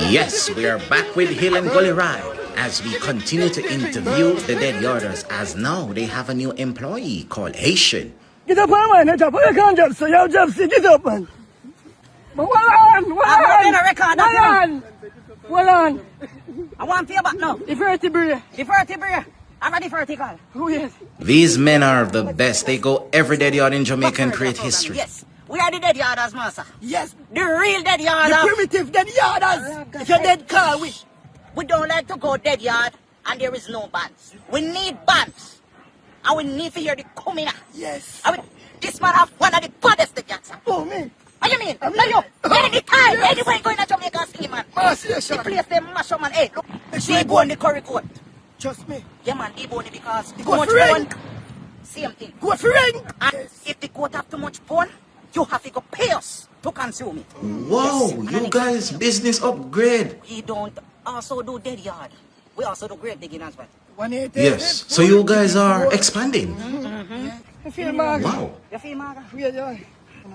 Yes, we are back with Hill and Gully Ride as we continue to interview the dead yarders, as now they have a new employee called Haitian. Get up, man. I can't just say, you just say, get up, man. But hold on. I want to pay back now. The vertebrae. I'm ready for a tickle. Oh, yes. These men are the best. They go every dead yard in Jamaica and create history. Yes. We are the dead yarders, master. Yes. The real dead yarders. The primitive dead yarders. If you're dead, call we. We don't like to go dead yard and there is no bands. We need bands. And we need to hear the coming out. Yes. This man have one of the baddest dead yarders. Oh, me. What do you mean? No, you. Anytime. Anywhere going to Jamaica singing, man. The place they mash up, man. Hey, look. They go on the curry coat. Trust me. Yeah, man, they bone because too much bone. Same thing. Go for ring. And if the coat have too much bone, you have to go pay us to consume it. Wow, you guys business upgrade. We don't also do dead yard. We also do grave digging as well. Yes, so you guys are expanding. You feel Mark? Wow. You feel, Marga? Yeah.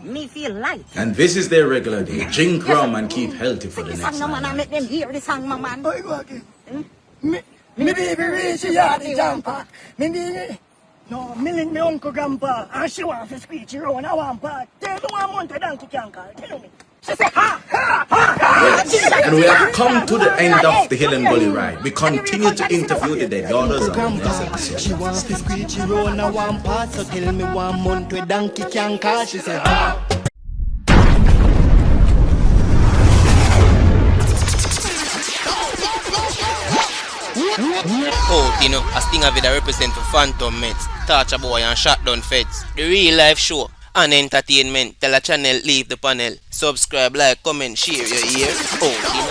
Me feel light. And this is their regular day. Drink rum and keep healthy for the This next song, man, I night. make them hear the song, my man. Oh, you go again. Me baby reach the yard, the jumper. No, me link me uncle grandpa, and she wants to screech around. I want part. Tell me 1 month a donkey can call. Tell me. She say, ha. Yes, and we have come to the end of the Hill and Gully Ride. We continue to interview the dead yarders on the next episode. She wants to screech around. I want part. So tell me 1 month with donkey can call. She say, ha. Oh, you know, a stinger that represent for Phantom Meds, Torture Boy and Shotdown Feds. The real life show and entertainment. Tell a channel, leave the panel. Subscribe, like, comment, share your ear. Oh, you know.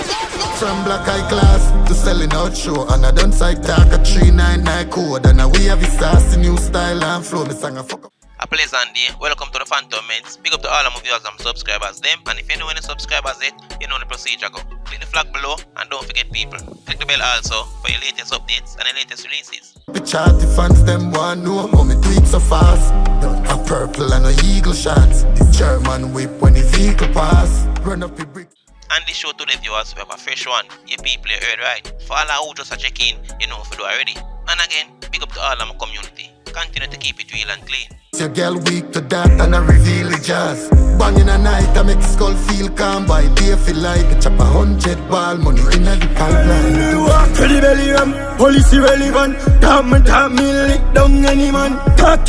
From black eye class to selling out show. And I don't side talk a 399 code. And now we have a sassy new style and flow. Me sang a fuck up. A pleasant day. Welcome to the Phantom Meds. Big up to all of my viewers and subscribers them. And if you know any subscribers yet, you know the procedure go. Click the flag below and don't forget people. Click the bell also for your latest updates and the latest releases. The charty fans them want know how me do it so fast. A purple and a eagle shots. The German whip when the vehicle pass. Run up the brick. And this show to the viewers, we have a fresh one. You people you heard right. For all who just a check in, you know if you do already. And again, big up to all of my community. Continue to keep it real and clean. Your girl weak to that and I reveal the jazz. Bang in a night I make skull feel calm. By day feel like a chop 100 ball. Money in the pipeline. Walk to the belly ram, policy relevant. Top me lick down any man. Talk,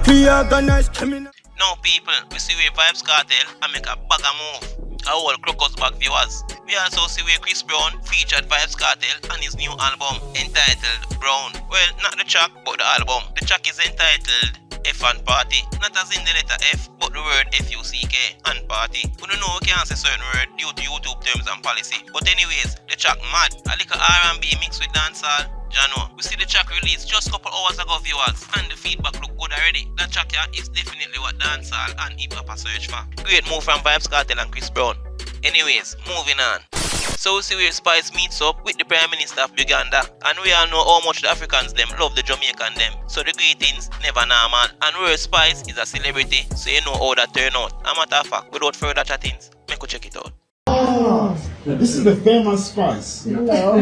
we organize criminal. Now people, we see where Vybz Kartel and make a bag of move. Our whole Crocus back viewers. We also see where Chris Brown featured Vybz Kartel on his new album entitled Brown. Well, not the track, but the album. The track is entitled F and Party. Not as in the letter F, but the word F-U-C-K and Party. We don't know we can't say certain word due to YouTube terms and policy. But anyways, the track mad. A little R&B mixed with dancehall. Jano, we see the track released just a couple hours ago viewers and the feedback look good already. That track here is definitely what dancehall and hip-hop are search for. Great move from Vybz Kartel and Chris Brown. Anyways, moving on. So we see where Spice meets up with the Prime Minister of Uganda, and we all know how much the Africans them love the Jamaican them. So the greetings never normal. And where Spice is a celebrity, so you know how that turn out. A matter of fact, without further chattings, make we check it out. Oh, this is the famous Spice. Hello.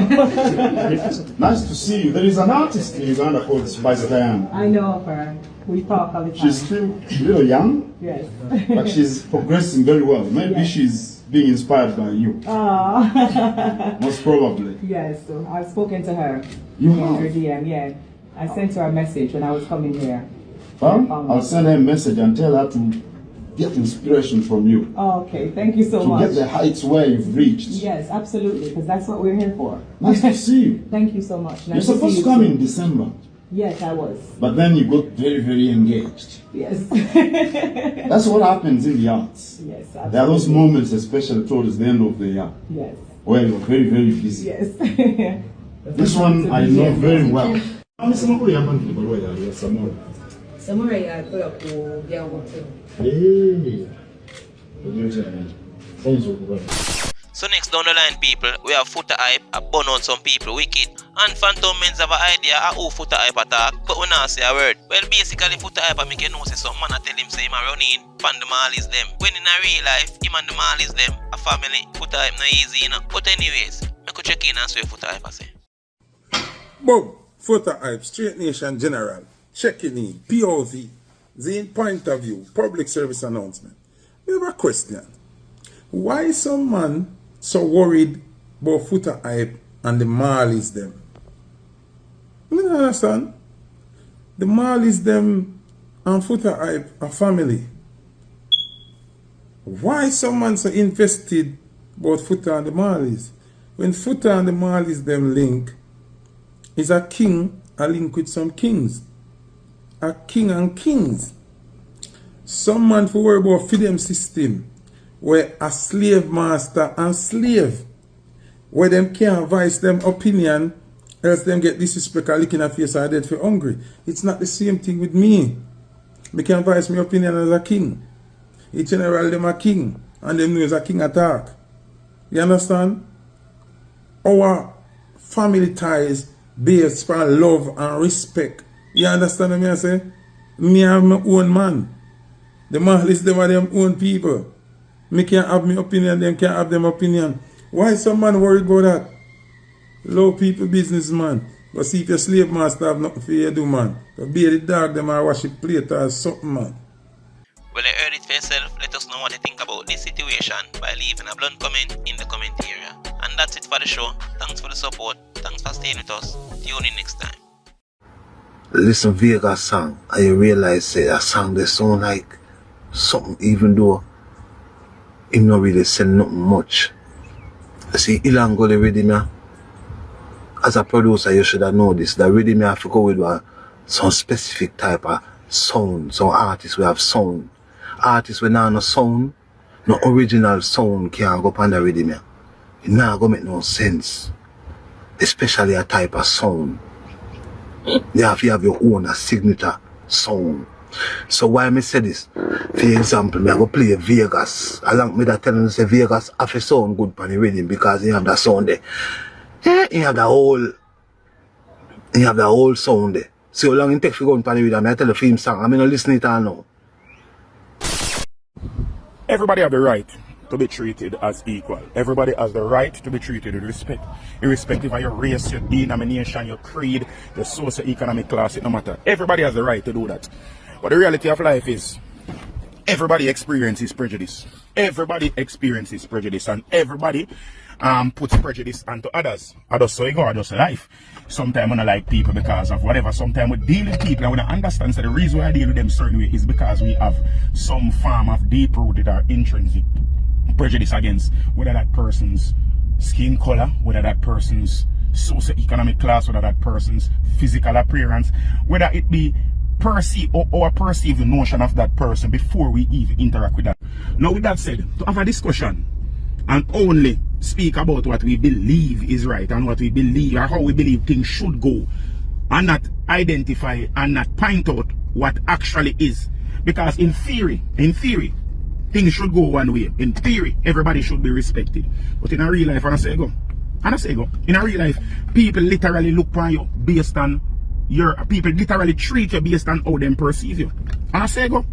Nice to see you. There is an artist in Uganda called Spice Diane. I know of her. We talk all the time. She's still a little young, Yes. but she's progressing very well. Maybe Yes. she's being inspired by you. Most probably. Yes, so I've spoken to her. You in have? her DM, yeah. I sent her a message when I was coming here. Well, I'll send her a message and tell her to get inspiration from you. Oh, okay, thank you so To much. get the heights where you've reached. Yes, absolutely, because that's what we're here for. Nice to see you. Thank you so much. You're Nice supposed see to you come too. in December, Yes, I was. but then you got very, very engaged. Yes. That's what happens in the arts. Yes, There are those absolutely. moments, especially towards the end of the year, Yes. where you're very, very busy. Yes. This one I know very well. So next down the line, people, we have Foota hype, a burn out some people wicked. And Phantom Men's have an idea of who Foota hype attack, but we not say a word. Well, basically, Foota hype make you know say some man a tell him say him a run in, and the mall is them. When in a real life, him and the mall is them, a family. Foota hype not easy, you know. But anyways, I could check in and see what Foota hype say. Boom, Foota hype, Straight Nation General, checking in, POV, the point of view, public service announcement. We have a question. Why some man so worried about Foota hype and the Marleys them? You don't understand? The Marleys them and Foota hype are family. Why some man so invested about Foota and the Marleys? When Foota and the Marleys them link, is a king a link with some kings. A king and kings. Some man for worry about freedom system where a slave master and slave, where them can't voice them opinion, else them get disrespect or licking a face or dead for hungry. It's not the same thing with me. Me can voice my opinion as a king. In general, them a king, and them know as a king attack. You understand? Our family ties based on love and respect. You understand what I say? Me and my own man. The Marleys, them are them own people. Me can't have my opinion, them can't have them opinion. Why some man worried about that? Low people business, man. But see if your slave master have nothing for you to do, man. So be the dog, them or wash it plate or something, man. Well, you heard it for yourself. Let us know what you think about this situation by leaving a blunt comment in the comment area. And that's it for the show. Thanks for the support. Thanks for staying with us. Tune in next time. Listen Vegas song and you realize say that song they sound like something, even though him not really saying nothing much. You see, Ilan Gully rhythm, as a producer you should have known this, that rhythm have to go with some specific type of sound. Some artists will have sound. Artists will not have no sound, no original sound can't go up on the rhythm. It not gonna make no sense. Especially a type of sound. You have to have your own signature sound. So why me say this? For example, me I go play Vegas. Along with that telling you say Vegas have a sound good for the rhythm because you have that sound there. Yeah, you have the whole sound there. So how long it takes to go on the rhythm, I tell the film song, I'm not listening to it now. Everybody have the right to be treated as equal. Everybody has the right to be treated with respect. Irrespective of your race, your denomination, your creed, your socio-economic class, it no matter. Everybody has the right to do that. But the reality of life is, everybody experiences prejudice. Everybody experiences prejudice, and everybody puts prejudice onto others. I just so it go, I just life. Sometimes I don't like people because of whatever. Sometimes we deal with people and we don't understand. So the reason why I deal with them certain way is because we have some form of deep-rooted or intrinsic prejudice against whether that person's skin color, whether that person's socio-economic class, whether that person's physical appearance, whether it be perceive or perceive the notion of that person before we even interact with that. Now with that said, to have a discussion and only speak about what we believe is right and what we believe or how we believe things should go, and not identify and not point out what actually is, because in theory things should go one way. In theory everybody should be respected, but in a real life, in a real life people literally look upon you based on people literally treat you based on how them perceive you. And I say go,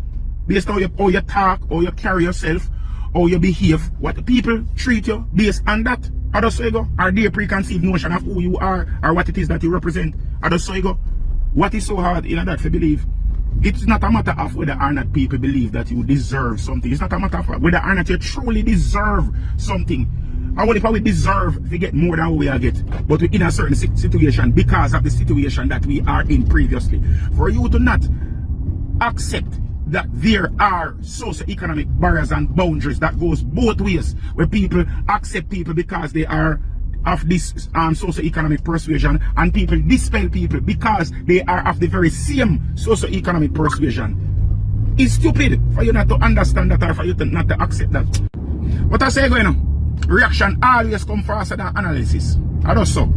based on how you talk, how you carry yourself, how you behave, what the people treat you based on that. I just say go, are there preconceived notion of who you are or what it is that you represent? I just say go, what is so hard in that to believe? It's not a matter of whether or not people believe that you deserve something. It's not a matter of whether or not you truly deserve something. I want to probably deserve to get more than we are get, but we're in a certain situation because of the situation that we are in previously. For you to not accept that there are socio-economic barriers and boundaries that goes both ways, where people accept people because they are of this socio-economic persuasion, and people dispel people because they are of the very same socio-economic persuasion. It's stupid for you not to understand that or for you to not to accept that. But I say going on, reaction always come faster than analysis. I don't so.